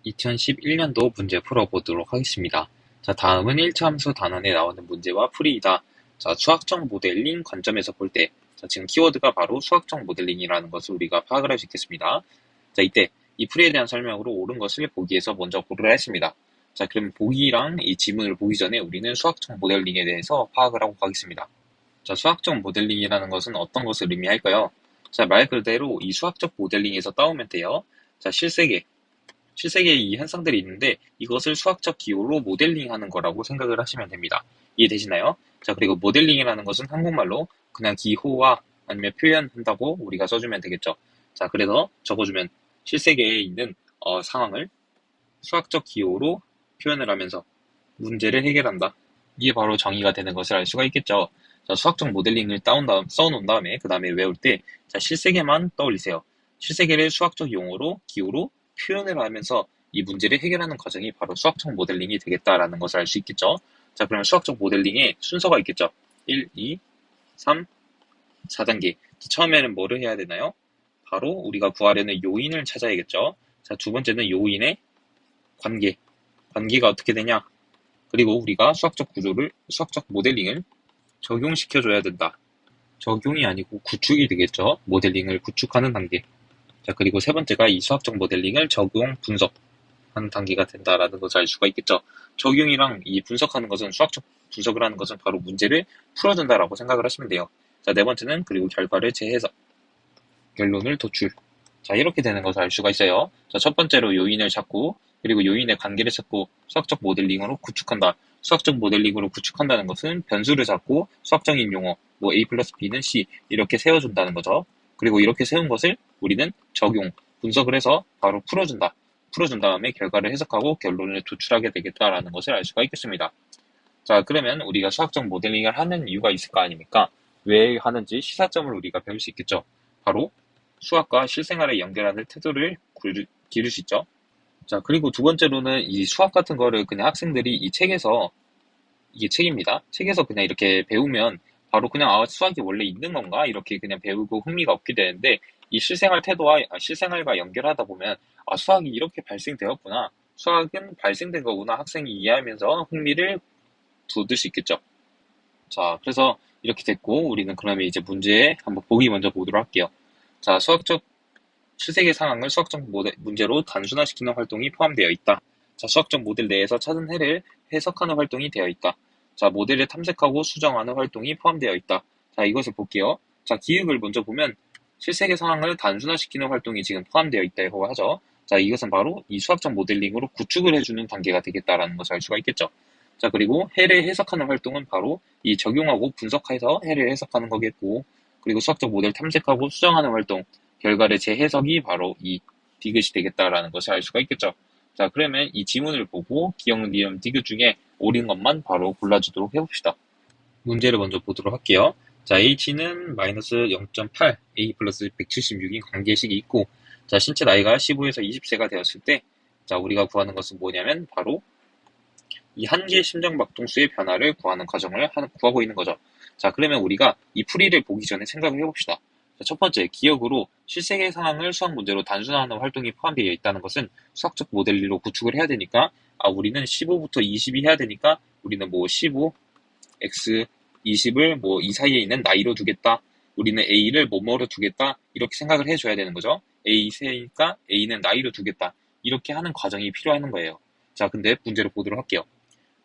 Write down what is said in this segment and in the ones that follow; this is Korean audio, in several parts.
2011년도 문제 풀어보도록 하겠습니다. 자, 다음은 1차 함수 단원에 나오는 문제와 풀이이다. 자, 수학적 모델링 관점에서 볼 때, 자, 지금 키워드가 바로 수학적 모델링이라는 것을 우리가 파악을 할 수 있겠습니다. 자, 이때 이 풀이에 대한 설명으로 옳은 것을 보기에서 먼저 고르라 했습니다. 자, 그럼 보기랑 이 지문을 보기 전에 우리는 수학적 모델링에 대해서 파악을 하고 가겠습니다. 자, 수학적 모델링이라는 것은 어떤 것을 의미할까요? 자, 말 그대로 이 수학적 모델링에서 따오면 돼요. 자, 실세계에 이 현상들이 있는데 이것을 수학적 기호로 모델링하는 거라고 생각을 하시면 됩니다. 이해되시나요? 자, 그리고 모델링이라는 것은 한국말로 그냥 기호화 아니면 표현한다고 우리가 써주면 되겠죠. 자, 그래서 적어주면 실세계에 있는 상황을 수학적 기호로 표현을 하면서 문제를 해결한다. 이게 바로 정의가 되는 것을 알 수가 있겠죠. 자, 수학적 모델링을 써놓은 다음에 그 다음에 외울 때 자, 실세계만 떠올리세요. 실세계를 수학적 용어로 기호로 표현을 하면서 이 문제를 해결하는 과정이 바로 수학적 모델링이 되겠다라는 것을 알 수 있겠죠. 자, 그러면 수학적 모델링에 순서가 있겠죠. 1, 2, 3, 4단계. 처음에는 뭐를 해야 되나요? 바로 우리가 구하려는 요인을 찾아야겠죠. 자, 두 번째는 요인의 관계. 관계가 어떻게 되냐? 그리고 우리가 수학적 모델링을 적용시켜줘야 된다. 적용이 아니고 구축이 되겠죠. 모델링을 구축하는 단계. 자, 그리고 세 번째가 이 수학적 모델링을 적용, 분석하는 단계가 된다라는 것을 알 수가 있겠죠. 적용이랑 이 분석하는 것은 수학적 분석을 하는 것은 바로 문제를 풀어준다라고 생각을 하시면 돼요. 자, 네 번째는 그리고 결과를 재해석, 결론을 도출. 자, 이렇게 되는 것을 알 수가 있어요. 자, 첫 번째로 요인을 찾고 그리고 요인의 관계를 찾고 수학적 모델링으로 구축한다. 수학적 모델링으로 구축한다는 것은 변수를 잡고 수학적인 용어, 뭐 A 플러스 B는 C 이렇게 세워준다는 거죠. 그리고 이렇게 세운 것을 우리는 적용, 분석을 해서 바로 풀어준다. 풀어준 다음에 결과를 해석하고 결론을 도출하게 되겠다라는 것을 알 수가 있겠습니다. 자, 그러면 우리가 수학적 모델링을 하는 이유가 있을 거 아닙니까? 왜 하는지 시사점을 우리가 배울 수 있겠죠. 바로 수학과 실생활을 연결하는 태도를 기를 수 있죠. 자, 그리고 두 번째로는 이 수학 같은 거를 그냥 학생들이 이 책에서, 이게 책입니다. 책에서 그냥 이렇게 배우면 바로 그냥 수학이 원래 있는 건가? 이렇게 그냥 배우고 흥미가 없게 되는데 이 실생활과 연결하다 보면 수학이 이렇게 발생되었구나. 수학은 발생된 거구나. 학생이 이해하면서 흥미를 돋을 수 있겠죠. 자, 그래서 이렇게 됐고 우리는 그러면 이제 문제 한번 보기 먼저 보도록 할게요. 자, 실세계 상황을 수학적 문제로 단순화시키는 활동이 포함되어 있다. 자, 수학적 모델 내에서 찾은 해를 해석하는 활동이 되어 있다. 자, 모델을 탐색하고 수정하는 활동이 포함되어 있다. 자, 이것을 볼게요. 자, 기획을 먼저 보면 실세계 상황을 단순화시키는 활동이 지금 포함되어 있다고 하죠. 자, 이것은 바로 이 수학적 모델링으로 구축을 해주는 단계가 되겠다라는 것을 알 수가 있겠죠. 자, 그리고 해를 해석하는 활동은 바로 이 적용하고 분석해서 해를 해석하는 거겠고, 그리고 수학적 모델 탐색하고 수정하는 활동, 결과를 재해석이 바로 이 디귿이 되겠다라는 것을 알 수가 있겠죠. 자, 그러면 이 지문을 보고 기억, 니은, 디귿 중에 옳은 것만 바로 골라주도록 해봅시다. 문제를 먼저 보도록 할게요. 자, h는 마이너스 0.8, a 플러스 176인 관계식이 있고, 자, 신체 나이가 15에서 20세가 되었을 때, 자, 우리가 구하는 것은 뭐냐면 바로 이 한계 심장박동수의 변화를 구하는 과정을 구하고 있는 거죠. 자, 그러면 우리가 이 풀이를 보기 전에 생각을 해봅시다. 자, 첫 번째, 기억으로 실생의 상황을 수학 문제로 단순화하는 활동이 포함되어 있다는 것은 수학적 모델로 구축을 해야 되니까, 우리는 15부터 20이 해야 되니까, 우리는 뭐 15, x, 20을 뭐 이 사이에 있는 나이로 두겠다. 우리는 a를 뭐뭐로 두겠다. 이렇게 생각을 해줘야 되는 거죠. a 세니까 a는 나이로 두겠다. 이렇게 하는 과정이 필요한 거예요. 자, 근데 문제를 보도록 할게요.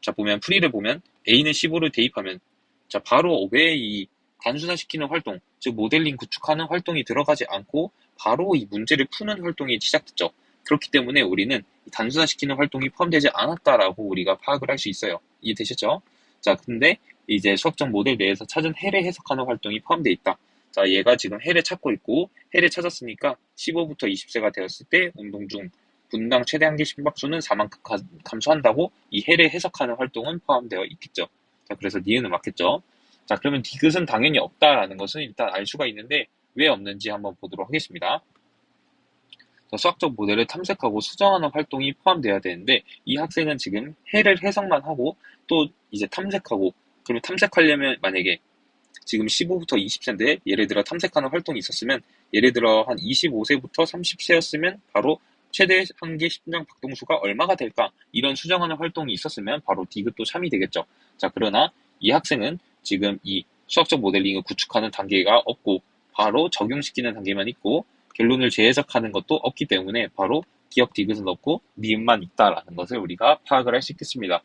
자, 보면 풀이를 보면 a는 15를 대입하면 자, 바로 왜 이 단순화시키는 활동, 즉 모델링 구축하는 활동이 들어가지 않고 바로 이 문제를 푸는 활동이 시작됐죠. 그렇기 때문에 우리는 단순화시키는 활동이 포함되지 않았다라고 우리가 파악을 할 수 있어요. 이해되셨죠? 자, 근데 이제 수학적 모델 내에서 찾은 해를 해석하는 활동이 포함되어 있다. 자, 얘가 지금 해를 찾고 있고 해를 찾았으니까 15부터 20세가 되었을 때 운동 중 분당 최대 한계 심박수는 4만큼 감소한다고 이 해를 해석하는 활동은 포함되어 있겠죠. 자, 그래서 니은은 맞겠죠. 자, 그러면 디귿은 당연히 없다라는 것은 일단 알 수가 있는데 왜 없는지 한번 보도록 하겠습니다. 자, 수학적 모델을 탐색하고 수정하는 활동이 포함되어야 되는데 이 학생은 지금 해를 해석만 하고 또 이제 탐색하고 그리고 탐색하려면 만약에 지금 15부터 20세인데 예를 들어 탐색하는 활동이 있었으면 예를 들어 한 25세부터 30세였으면 바로 최대 한계 심장 박동수가 얼마가 될까? 이런 수정하는 활동이 있었으면 바로 디귿도 참이 되겠죠. 자, 그러나 이 학생은 지금 이 수학적 모델링을 구축하는 단계가 없고 바로 적용시키는 단계만 있고 결론을 재해석하는 것도 없기 때문에 바로 기억 디귿은 없고 니은만 있다라는 것을 우리가 파악을 할 수 있겠습니다.